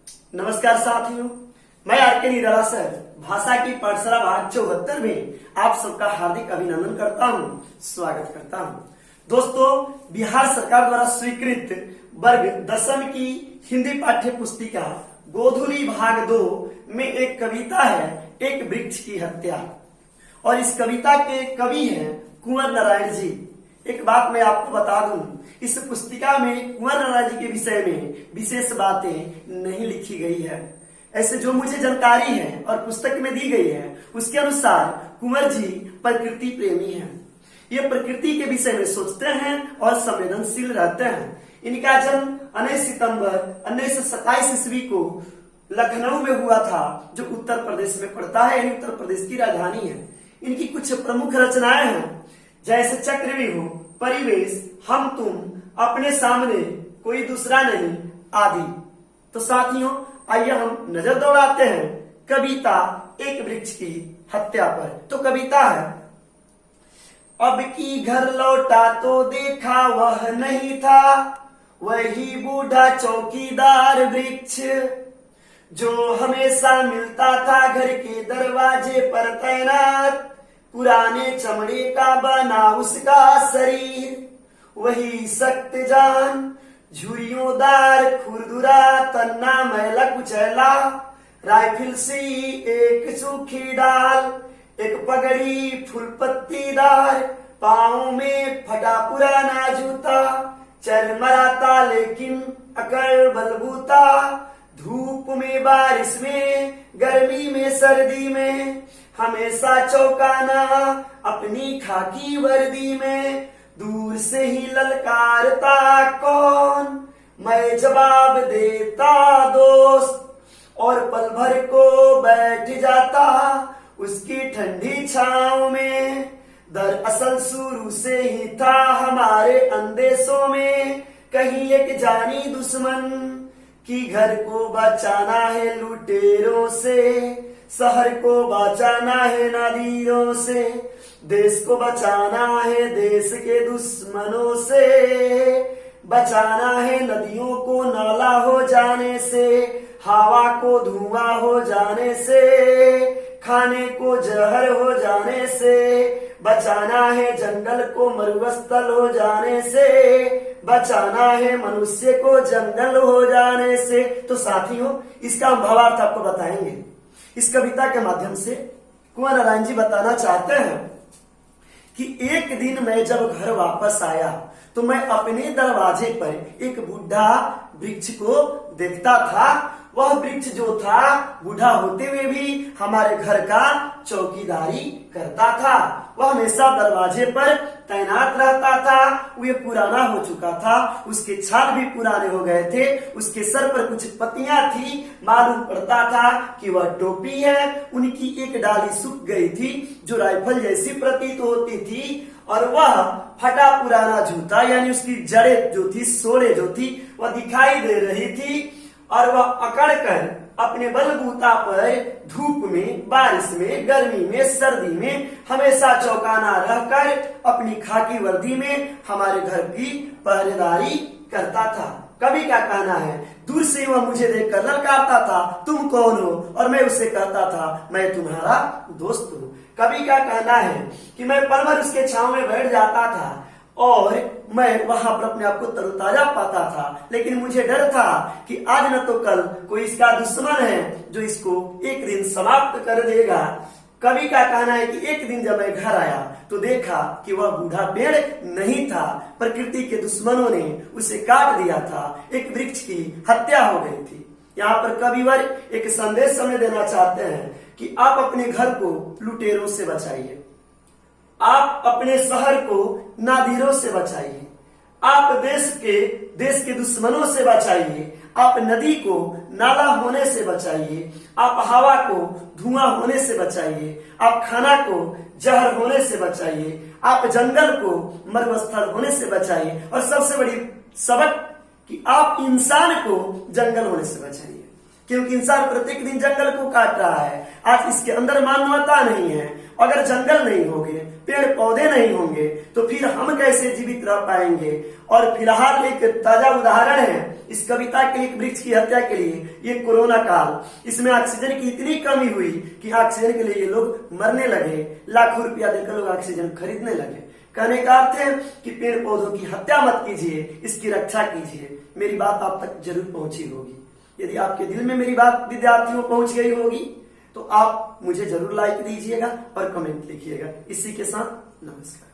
नमस्कार साथियों, मैं आर.के. निराला सर भाषा की पाठशाला भाग 74 में आप सबका हार्दिक अभिनंदन करता हूं, स्वागत करता हूं। दोस्तों, बिहार सरकार द्वारा स्वीकृत वर्ग 10वीं की हिंदी पाठ्य पुस्तिका गोधुली भाग 2 में एक कविता है, एक वृक्ष की हत्या। और इस कविता के कवि हैं कुंवर नारायण जी। एक बात मैं आपको बता दूं, इस पुस्तिका में कुंवर नारायण जी के विषय में विशेष बातें नहीं लिखी गई है। ऐसे जो मुझे जानकारी है और पुस्तक में दी गई है उसके अनुसार कुंवर जी प्रकृति प्रेमी हैं। ये प्रकृति के विषय में सोचते हैं और संवेदनशील रहते हैं। इनका जन्म 19 सितंबर 1927 ईस्वी को लखनऊ में हुआ था, जो उत्तर प्रदेश में पड़ता है, यानी उत्तर प्रदेश की राजधानी है। इनकी कुछ प्रमुख रचनाएं हैं, जैसे चक्रव्यूह, परिवेश, हम तुम, अपने सामने, कोई दूसरा नहीं आदि। तो साथियों, आइए हम नजर दौड़ाते हैं कविता एक वृक्ष की हत्या पर। तो कविता है, अब की घर लौटा तो देखा वह नहीं था, वही बूढ़ा चौकीदार वृक्ष, जो हमेशा मिलता था घर के दरवाजे पर तैनात। पुराने चमड़े का बना उसका शरीर, वही सख्त जान, झुर्रियोंदार खुरदुरा तन्ना मैला कुचैला, राइफल सी एक सूखी डाल, एक पगड़ी फूल पत्तीदार, पाँव में फटा पुराना जूता, चरमराता लेकिन अकड़ बलबूता, धूप में बारिश में गर्मी में सर्दी में, हमेशा चौकाना अपनी खाकी वर्दी में, दूर से ही ललकारता कौन, मैं जवाब देता दोस्त, और पल भर को बैठ जाता उसकी ठंडी छांव में। दरअसल शुरू से ही था हमारे अंदेशों में कहीं एक जानी दुश्मन, कि घर को बचाना है लुटेरों से, शहर को बचाना है नादिरों से, देश को बचाना है देश के दुश्मनों से, बचाना है नदियों को नाला हो जाने से, हवा को धुआं हो जाने से, खाने को जहर हो जाने से, बचाना है जंगल को मरुस्थल हो जाने से, बचाना है मनुष्य को जंगल हो जाने से। तो साथियों, इसका हम भावार्थ आपको बताएंगे। इस कविता के माध्यम से कुंवर नारायण जी बताना चाहते हैं कि एक दिन मैं जब घर वापस आया तो मैं अपने दरवाजे पर एक बूढ़ा वृक्ष को देखता था। वह वृक्ष जो था, बूढ़ा होते हुए भी हमारे घर का चौकीदारी करता था। वह हमेशा दरवाजे पर तैनात रहता था। वह पुराना हो चुका था, उसके छाल भी पुराने हो गए थे, उसके सर पर कुछ पत्तियां थी, मालूम पड़ता था कि वह टोपी है। उनकी एक डाली सूख गई थी जो राइफल जैसी प्रतीत होती थी, और वह फटा पुराना जूता, यानी उसकी जड़ें जो थी, सोले जो थी, वह दिखाई दे रही थी। और वह अकड़ कर अपने बलबूता पर धूप में, बारिश में, गर्मी में, सर्दी में हमेशा चौकाना रहकर अपनी खाकी वर्दी में हमारे घर की पहरेदारी करता था। कवि का कहना है, दूर से वह मुझे देखकर ललकारता था, तुम कौन हो? और मैं उससे कहता था, मैं तुम्हारा दोस्त हूँ। कवि का कहना है कि मैं पल भर उसके छांव में बैठ जाता था और मैं वहां पर अपने आप को तरोताजा पाता था, लेकिन मुझे डर था कि आज न तो कल कोई इसका दुश्मन है जो इसको एक दिन समाप्त कर देगा। कवि का कहना है कि एक दिन जब मैं घर आया तो देखा कि वह बूढ़ा पेड़ नहीं था, प्रकृति के दुश्मनों ने उसे काट दिया था, एक वृक्ष की हत्या हो गई थी। यहाँ पर कविवर एक संदेश हमें देना चाहते हैं कि आप अपने घर को लुटेरों से बचाइए, आप अपने शहर को नादिरों से बचाइए, आप देश के दुश्मनों से बचाइए, आप नदी को नाला होने से बचाइए, आप हवा को धुआं होने से बचाइए, आप खाना को जहर होने से बचाइए, आप जंगल को मरुस्थल होने से बचाइए, और सबसे बड़ी सबक कि आप इंसान को जंगल होने से बचाइए। क्योंकि इंसान प्रत्येक दिन जंगल को काट रहा है। आज इसके अंदर मानवता नहीं है। अगर जंगल नहीं होंगे, पेड़ पौधे नहीं होंगे, तो फिर हम कैसे जीवित रह पाएंगे। और फिलहाल एक ताजा उदाहरण है इस कविता के लिए, वृक्ष की हत्या के लिए, ये कोरोना काल। इसमें ऑक्सीजन की इतनी कमी हुई कि ऑक्सीजन के लिए ये लोग मरने लगे। लाखों रुपया देकर लोग ऑक्सीजन खरीदने लगे। कहने का अर्थ है कि पेड़ पौधों की हत्या मत कीजिए, इसकी रक्षा कीजिए। मेरी बात आप तक जरूर पहुंची होगी। यदि आपके दिल में मेरी बात विद्यार्थियों पहुंच गई होगी तो आप मुझे जरूर लाइक दीजिएगा और कमेंट लिखिएगा। इसी के साथ नमस्कार।